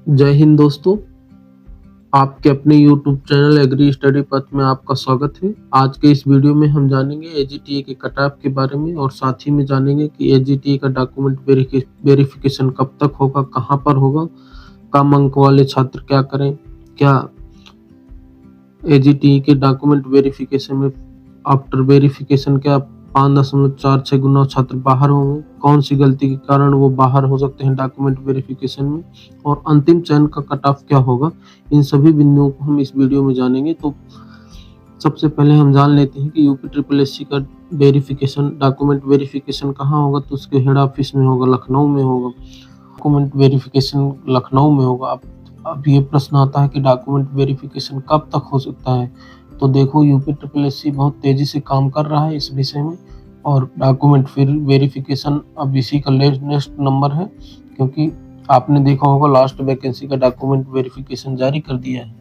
जय हिंद दोस्तों, आपके अपने यूट्यूब चैनल एग्री स्टडी पथ में आपका स्वागत है। आज के इस वीडियो में हम जानेंगे एजीटीए के कट ऑफ के बारे में और साथ ही में जानेंगे कि एजीटीए का डॉक्यूमेंट वेरिफिकेशन कब तक होगा, कहाँ पर होगा, कम अंक वाले छात्र क्या करें, क्या एजीटीए के डॉक्यूमेंट वेरिफिकेशन में आफ्टर वेरिफिकेशन क्या 5.46 गुना छात्र बाहर होंगे, कौन सी गलती के कारण वो बाहर हो सकते हैं डॉक्यूमेंट वेरिफिकेशन में, और अंतिम चयन का कट ऑफ क्या होगा। इन सभी बिंदुओं को हम इस वीडियो में जानेंगे। तो सबसे पहले हम जान लेते हैं कि यूपी ट्रिपल एस सी का वेरिफिकेशन डॉक्यूमेंट वेरिफिकेशन कहाँ होगा। तो उसके हेड ऑफिस में होगा, लखनऊ में होगा। डॉक्यूमेंट वेरिफिकेशन लखनऊ में होगा। अब ये प्रश्न आता है कि डॉक्यूमेंट वेरिफिकेशन कब तक हो सकता है। तो देखो, यूपी ट्रिपल एस सी बहुत तेजी से काम कर रहा है इस विषय में, और डॉक्यूमेंट फिर वेरिफिकेशन अब इसी का नेक्स्ट नंबर है, क्योंकि आपने देखा होगा लास्ट वैकेंसी का डॉक्यूमेंट वेरिफिकेशन जारी कर दिया है।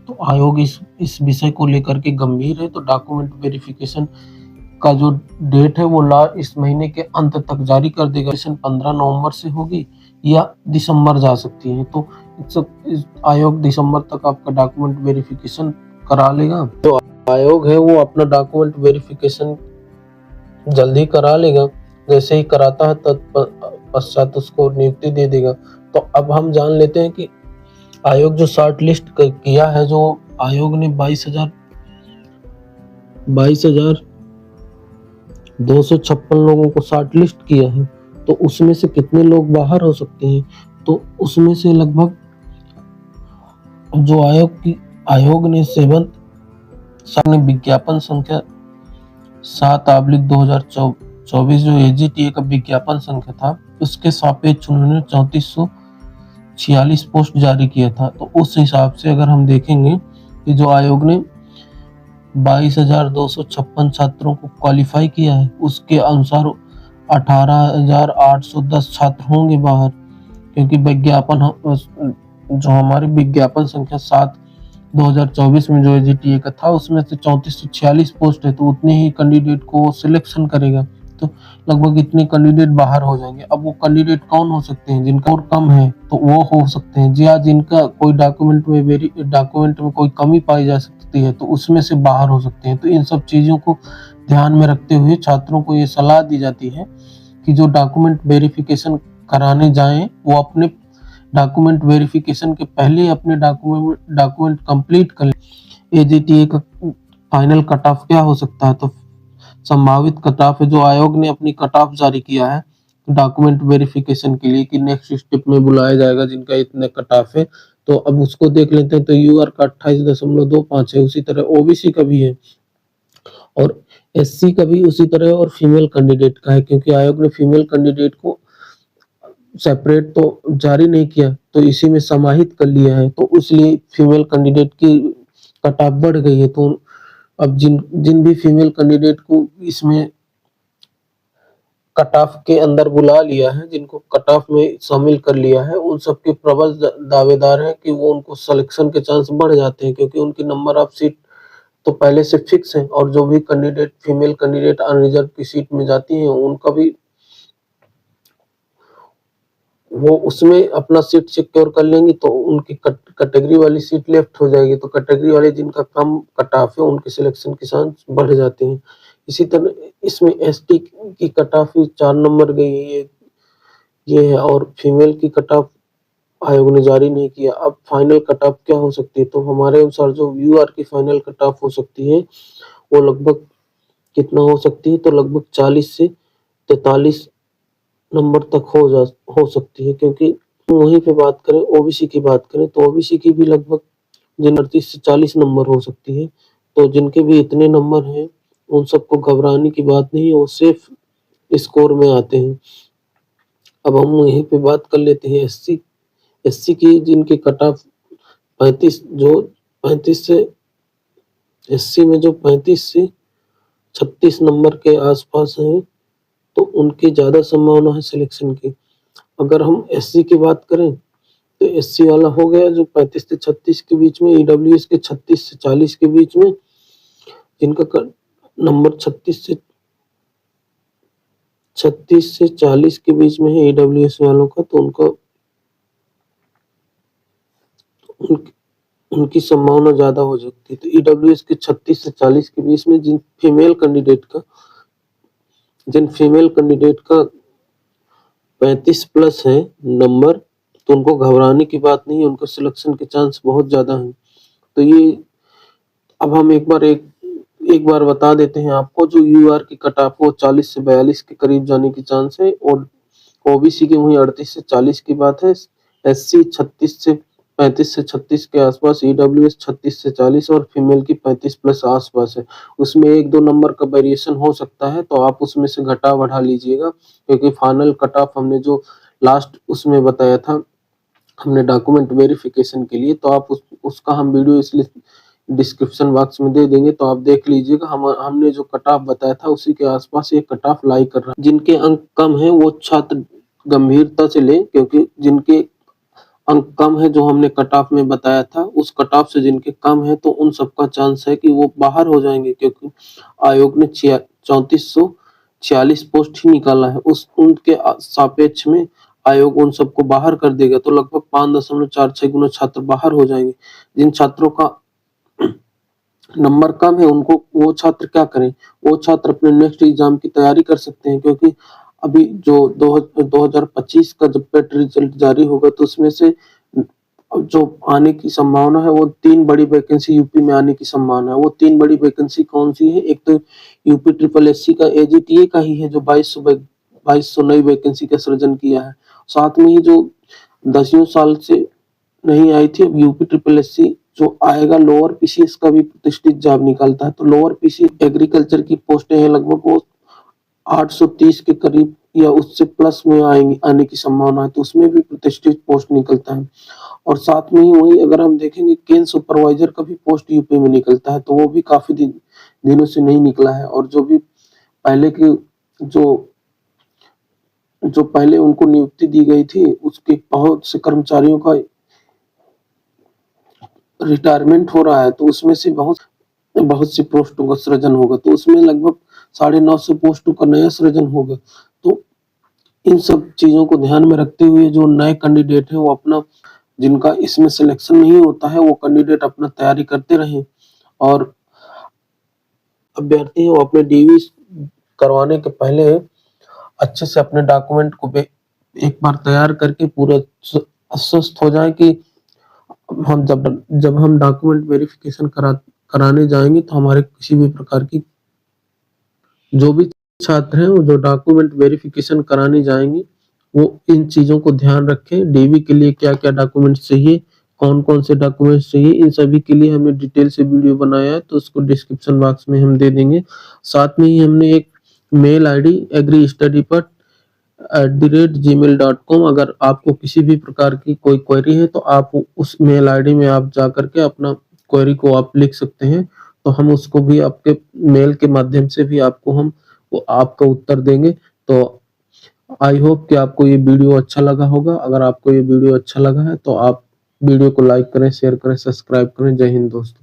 तो आयोग इस विषय को लेकर के गंभीर है। तो डॉक्यूमेंट वेरिफिकेशन का जो डेट है वो इस महीने के अंत तक जारी कर देगा। 15 नवंबर से होगी या दिसंबर जा सकती है। तो इस आयोग दिसंबर तक आपका डॉक्यूमेंट वेरिफिकेशन करा लेगा। तो आयोग है वो अपना डॉक्यूमेंट वेरिफिकेशन जल्दी करा लेगा। जैसे ही कराता है तत्पश्चात उसको नियुक्ति दे देगा। तो अब हम जान लेते हैं कि आयोग जो शॉर्ट लिस्ट किया है, जो आयोग ने 22,256 लोगों को शॉर्ट लिस्ट किया है, तो उसमें से कितने लोग बाहर हो सकते हैं। तो उसमें से लगभग जो आयोग ने सामने विज्ञापन संख्या 7/2024 जो एजीटीए का विज्ञापन संख्या था, उसके सापेक्ष उन्होंने 3446 पोस्ट जारी किया था। तो उस हिसाब से अगर हम देखेंगे कि जो आयोग ने 22,256 छात्रों को क्वालिफाई किया है, उसके अनुसार 18,810 छात्र होंगे बाहर, क्योंकि जो हमारी विज्ञापन संख्या 7/2024 में जो एजीटीए का था, उसमें से 3446 पोस्ट है, तो उतने ही कैंडिडेट को सिलेक्शन करेगा। तो लगभग इतने कैंडिडेट बाहर हो जाएंगे। अब वो कैंडिडेट कौन हो सकते हैं? जिनका और कम है तो वो हो सकते हैं, या जिनका कोई डॉक्यूमेंट में कोई कमी पाई जा सकती है, तो उसमें से बाहर हो सकते हैं। तो इन सब चीजों को ध्यान में रखते हुए छात्रों को ये सलाह दी जाती है कि जो डॉक्यूमेंट वेरिफिकेशन कराने जाएं, वो अपने डॉक्यूमेंट वेरिफिकेशन के पहले अपने डॉक्यूमेंट कंप्लीट कर लें। एजीटीए का फाइनल कट ऑफ क्या हो सकता है? तो संभावित कट ऑफ है जो आयोग ने अपनी कट ऑफ जारी किया है डॉक्यूमेंट वेरिफिकेशन के लिए कि नेक्स्ट स्टेप में बुलाया जाएगा जिनका इतने कट ऑफ है। तो अब उसको देख लेते हैं। तो यूआर का 28.25 है, उसी तरह ओबीसी का भी है, और एससी का भी उसी तरह, और फीमेल कैंडिडेट का है, क्योंकि आयोग ने फीमेल कैंडिडेट को सेपरेट तो जारी नहीं किया, तो इसी में समाहित कर लिया है। तो इसलिए फीमेल कैंडिडेट की कट ऑफ बढ़ गई है। तो अब जिन जिन भी फीमेल कैंडिडेट को इसमें कट ऑफ के अंदर बुला लिया है, जिनको कट ऑफ में शामिल कर लिया है, उन सबके प्रबल दावेदार हैं कि वो उनको सिलेक्शन के चांस बढ़ जाते हैं, क्योंकि उनकी नंबर ऑफ सीट तो पहले से फिक्स है। और जो भी कैंडिडेट फीमेल कैंडिडेट अनरिजर्व की सीट में जाती हैं, उनका भी वो उसमें अपना सीट सिक्योर कर लेंगी, तो उनकी कैटेगरी वाली सीट लेफ्ट हो जाएगी। तो कैटेगरी वाले जिनका कम कट ऑफ है, उनके सिलेक्शन के चांस बढ़ जाते हैं। इसी तरह इसमें एसटी की कट ऑफ 4 नंबर गई है, ये है, और फीमेल की कट ऑफ आयोग ने जारी नहीं किया। अब फाइनल कट ऑफ क्या हो सकती है? तो हमारे अनुसार जो यूआर की फाइनल कट ऑफ हो सकती है, वो लगभग कितना हो सकती है? तो लगभग 40 से 43 नंबर तक हो सकती है, क्योंकि वहीं पे बात करें ओबीसी की बात करें, तो ओबीसी की भी लगभग 38 से 40 नंबर हो सकती है। तो जिनके भी इतने नंबर हैं, उन सबको घबराने की बात नहीं है, वो सेफ स्कोर में आते हैं। अब हम यहीं पे बात कर लेते हैं एससी की, जिनके कट ऑफ 35 से एससी में जो 35 से 36 नंबर के आसपास हैं, तो उनकी ज्यादा संभावना है सिलेक्शन की। अगर हम एससी की बात करें, तो एससी वाला हो गया जो 35 से 36 के बीच में, ईडब्ल्यूएस के 36 से 40 के बीच में, जिनका नंबर 36 से 40 के बीच में है ईडब्ल्यूएस वालों का, तो उनका उनकी उनकी संभावना ज़्यादा हो सकती है। तो ईडब्ल्यूएस के 36 से 40 के बीच में जिन फीमेल कैंडिडेट का 35 प्लस है नंबर, तो उनको घबराने की बात नहीं है, उनको सिलेक्शन के चांस बहुत ज़्यादा हैं। तो ये अब हम एक बार बता देते हैं आपको, जो यूआर की कट ऑफ वो 40 से 42 के करीब जाने की चांस है, और ओबीसी की वही 38 से 40 की बात है, एससी 35 से 36 के आसपास, ईडब्ल्यूएस 36 से 40 और फीमेल की 35 प्लस आसपास है। उसमें 1-2 नंबर का वेरिएशन हो सकता है, तो आप उसमें से घटा बढ़ा लीजिएगा, क्योंकि फाइनल कट ऑफ हमने जो लास्ट उसमें बताया था, हमने डॉक्यूमेंट वेरिफिकेशन के लिए, तो आप उसका हम वीडियो इसलिए डिस्क्रिप्शन बॉक्स में दे देंगे, तो आप देख लीजिएगा। हमने जो कट ऑफ बताया था उसी के आसपास ये कट ऑफ लाई कर रहा है। जिनके अंक कम है वो छात्र गंभीरता से लें, क्योंकि जिनके अंक कम है जो हमने कट ऑफ में बताया था, उस कट ऑफ से जिनके कम है तो उन सबका चांस है कि वो बाहर हो जाएंगे, क्योंकि आयोग ने 3446 पोस्ट ही निकाला है। उनके सापेक्ष में आयोग उन सबको बाहर कर देगा, तो लगभग 5.46 गुना छात्र बाहर हो जाएंगे। जिन छात्रों का नंबर कम है उनको, वो छात्र क्या करें, वो छात्र अपने नेक्स्ट एग्जाम की तैयारी कर सकते हैं, क्योंकि अभी जो 2025 का जब पेट रिजल्ट जारी होगा तो उसमें से जो आने की संभावना है वो 3 बड़ी वैकेंसी यूपी में आने की संभावना है। वो 3 बड़ी वैकेंसी कौन सी है? एक तो यूपी ट्रिपल एससी का एजीटीए का ही है, जो 2200 नई वैकेंसी का सृजन किया है। साथ में ही जो 10 साल से नहीं आई थी, अब यूपी ट्रिपल एससी जो आएगा, लोअर पीसीएस का भी प्रतिष्ठित जॉब निकालता है। तो लोअर पीसीएस एग्रीकल्चर की पोस्टें हैं, लगभग वो 830 के करीब या उससे प्लस में आने की संभावना है, तो उसमें भी प्रतिष्ठित पोस्ट निकलता है। और साथ में ही वही अगर हम देखेंगे, केन सुपरवाइजर का भी पोस्ट यूपी में निकलता है, तो वो भी काफी दिनों से नहीं निकला है। और जो भी पहले के जो पहले उनको नियुक्ति दी गई थी, उसके बहुत से कर्मचारियों का रिटायरमेंट हो रहा है, तो उसमें से बहुत सी पोस्टों का सृजन होगा, तो उसमें लगभग 950 पोस्टों का नया सृजन होगा। तो इन सब चीजों को ध्यान में रखते हुए जो नए कैंडिडेट है वो अपना, जिनका इसमें सिलेक्शन नहीं होता है, वो कैंडिडेट अपना तैयारी करते रहें, और अभ्यर्थी है वो अपने डीवी करवाने के पहले अच्छे से अपने डॉक्यूमेंट को एक बार तैयार करके पूरा आश्वस्त हो जाए कि हम जब हम डॉक्यूमेंट वेरिफिकेशन कराने जाएंगे, तो हमारे किसी भी प्रकार की, जो भी छात्र हैं वो जो डॉक्यूमेंट वेरिफिकेशन कराने जाएंगे, वो इन चीजों को ध्यान रखें। डीवी के लिए क्या क्या डॉक्यूमेंट्स चाहिए, कौन कौन से डॉक्यूमेंट्स चाहिए, इन सभी के लिए हमने डिटेल से वीडियो बनाया है, तो उसको डिस्क्रिप्शन बॉक्स में हम दे देंगे। साथ में ही हमने एक मेल आईडी agristudypat@gmail.com, अगर आपको किसी भी प्रकार की कोई क्वेरी है तो आप उस मेल आईडी में आप जा करके अपना क्वेरी को आप लिख सकते हैं, तो हम उसको भी आपके मेल के माध्यम से भी वो आपका उत्तर देंगे। तो आई होप कि आपको ये वीडियो अच्छा लगा होगा। अगर आपको ये वीडियो अच्छा लगा है तो आप वीडियो को लाइक करें, शेयर करें, सब्सक्राइब करें। जय हिंद दोस्तों।